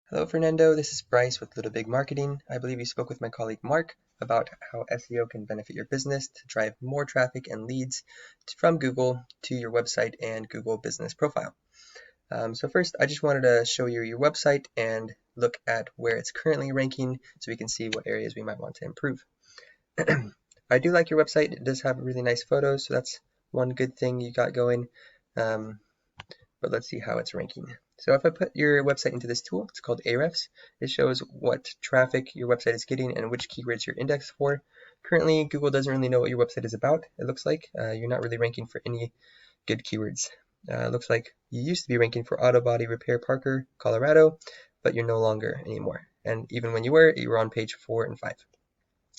Hello, Fernando. This is Bryce with Little Big Marketing. I believe you spoke with my colleague Mark about how SEO can benefit your business to drive more traffic and leads from Google to your website and Google business profile. So first, I just wanted to show you your website and look at where it's currently ranking so we can see what areas we might want to improve. I do like your website. It does have really nice photos, so that's one good thing you got going. But let's see how it's ranking. So if I put your website into this tool, it's called Ahrefs. It shows what traffic your website is getting and which keywords you're indexed for. Currently, Google doesn't really know what your website is about, it looks like. You're not really ranking for any good keywords. It looks like you used to be ranking for auto body repair Parker, Colorado, but you're no longer anymore. And even when you were on page 4 and 5.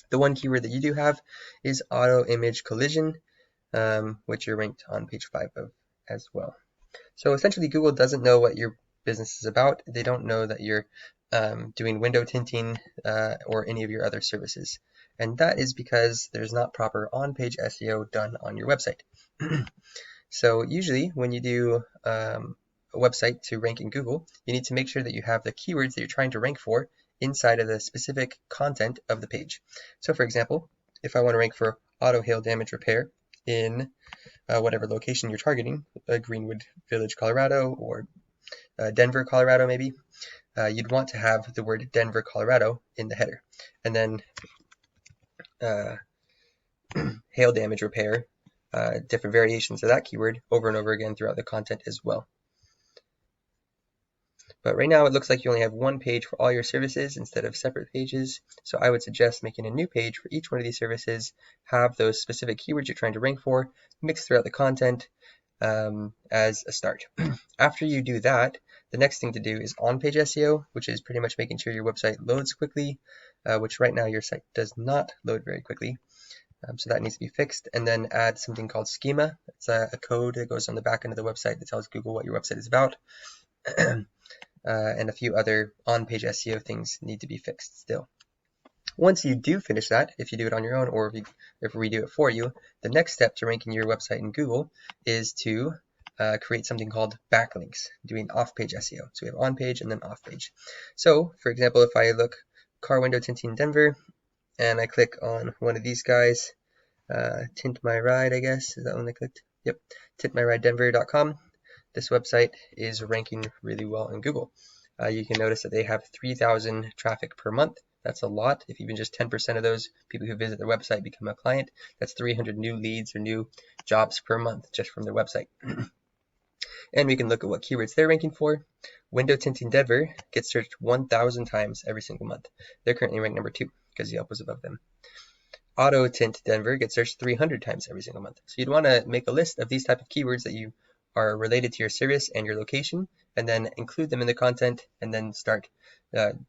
The one keyword that you do have is auto image collision, which you're ranked on page 5 of as well. So essentially, Google doesn't know what your business is about. They don't know that you're doing window tinting or any of your other services. And that is because there's not proper on-page SEO done on your website. So usually when you do a website to rank in Google, you need to make sure that you have the keywords that you're trying to rank for inside of the specific content of the page. So for example, if I want to rank for auto hail damage repair in whatever location you're targeting, Greenwood Village, Colorado, or Denver, Colorado maybe, you'd want to have the word Denver, Colorado in the header. And then hail damage repair, different variations of that keyword over and over again throughout the content as well. But right now it looks like you only have one page for all your services instead of separate pages. So I would suggest making a new page for each one of these services, have those specific keywords you're trying to rank for, mix throughout the content as a start. After you do that, the next thing to do is on-page SEO, which is pretty much making sure your website loads quickly, which right now your site does not load very quickly. So that needs to be fixed, and then add something called schema. It's a code that goes on the back end of the website that tells Google what your website is about. And a few other on-page SEO things need to be fixed still. Once you do finish that, if you do it on your own or if we do it for you, the next step to ranking your website in Google is to create something called backlinks, doing off-page SEO. So we have on-page and then off-page. So for example, if I look car window tinting Denver and I click on one of these guys, Tint My Ride, I guess, is that one I clicked? Yep, tintmyridedenver.com. This website is ranking really well in Google. You can notice that they have 3,000 traffic per month. That's a lot. If even just 10% of those people who visit their website become a client, that's 300 new leads or new jobs per month just from their website. And we can look at what keywords they're ranking for. Window tinting Denver gets searched 1,000 times every single month. They're currently ranked number 2 because Yelp was above them. Auto tint Denver gets searched 300 times every single month. So you'd want to make a list of these type of keywords that you are related to your service and your location, and then include them in the content, and then start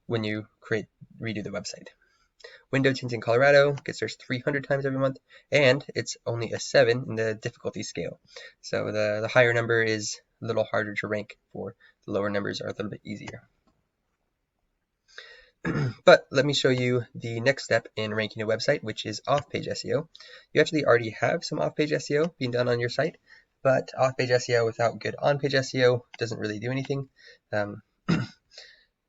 when you redo the website. Window tinting Colorado gets searched 300 times every month, and it's only a 7 in the difficulty scale. So the higher number is a little harder to rank for. The lower numbers are a little bit easier. But let me show you the next step in ranking a website, which is off-page SEO. You actually already have some off-page SEO being done on your site, but off-page SEO without good on-page SEO doesn't really do anything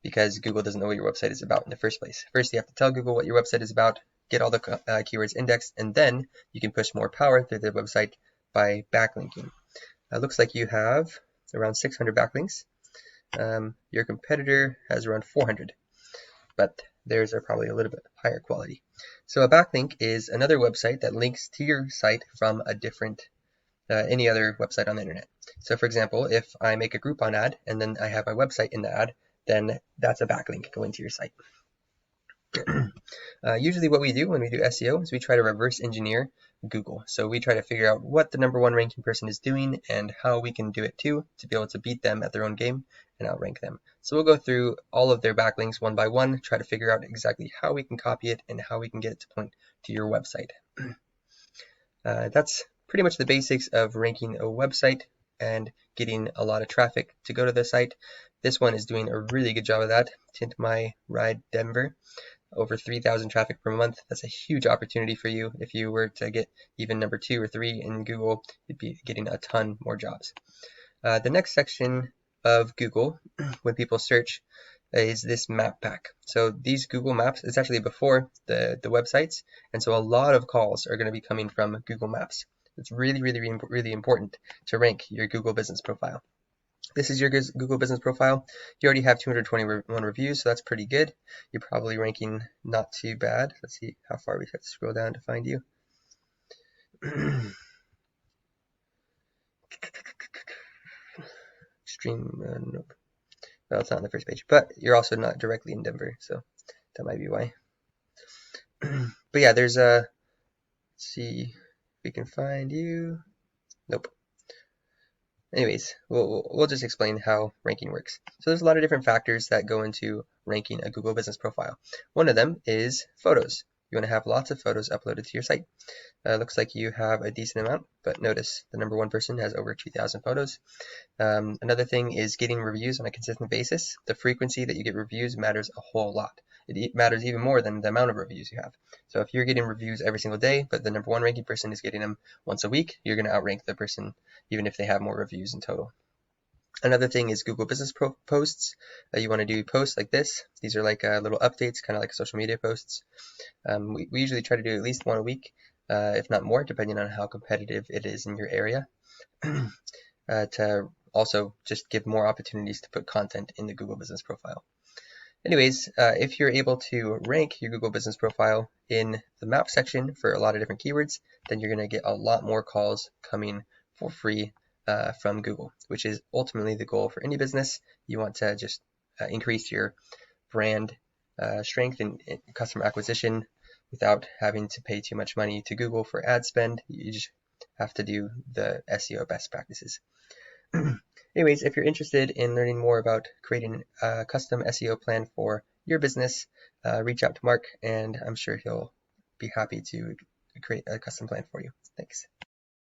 because Google doesn't know what your website is about in the first place. First, you have to tell Google what your website is about, get all the keywords indexed, and then you can push more power through the website by backlinking. It looks like you have around 600 backlinks. Your competitor has around 400, but theirs are probably a little bit higher quality. So a backlink is another website that links to your site from a different any other website on the internet. So for example, if I make a Groupon ad and then I have my website in the ad, then that's a backlink going to your site. Usually what we do when we do SEO is we try to reverse engineer Google. So we try to figure out what the #1 ranking person is doing and how we can do it too to be able to beat them at their own game and outrank them. So we'll go through all of their backlinks one by one, try to figure out exactly how we can copy it and how we can get it to point to your website. That's pretty much the basics of ranking a website and getting a lot of traffic to go to the site. This one is doing a really good job of that. Tint My Ride Denver, over 3,000 traffic per month. That's a huge opportunity for you. If you were to get even number 2 or 3 in Google, you'd be getting a ton more jobs. The next section of Google, when people search, is this map pack. So these Google Maps, it's actually before the websites, and so a lot of calls are going to be coming from Google Maps. It's really, really, really important to rank your Google business profile. This is your Google business profile. You already have 221 reviews, so that's pretty good. You're probably ranking not too bad. Let's see how far we have to scroll down to find you. Extreme, nope. Well, it's not on the first page, but you're also not directly in Denver, so that might be why. But yeah, there's a, let's see if we can find you. Nope. Anyways, we'll just explain how ranking works. So there's a lot of different factors that go into ranking a Google business profile. One of them is photos. You want to have lots of photos uploaded to your site. Looks like you have a decent amount, but notice the number one person has over 2,000 photos. Another thing is getting reviews on a consistent basis. The frequency that you get reviews matters a whole lot. It matters even more than the amount of reviews you have. So if you're getting reviews every single day, but the number one ranking person is getting them once a week, you're going to outrank the person even if they have more reviews in total. Another thing is Google Business posts. You want to do posts like this. These are like little updates, kind of like social media posts. We usually try to do at least one a week, if not more, depending on how competitive it is in your area. To also just give more opportunities to put content in the Google Business profile. Anyways, if you're able to rank your Google Business profile in the map section for a lot of different keywords, then you're going to get a lot more calls coming for free from Google, which is ultimately the goal for any business. You want to just increase your brand strength and customer acquisition without having to pay too much money to Google for ad spend. You just have to do the SEO best practices. Anyways, if you're interested in learning more about creating a custom SEO plan for your business, reach out to Mark, and I'm sure he'll be happy to create a custom plan for you. Thanks.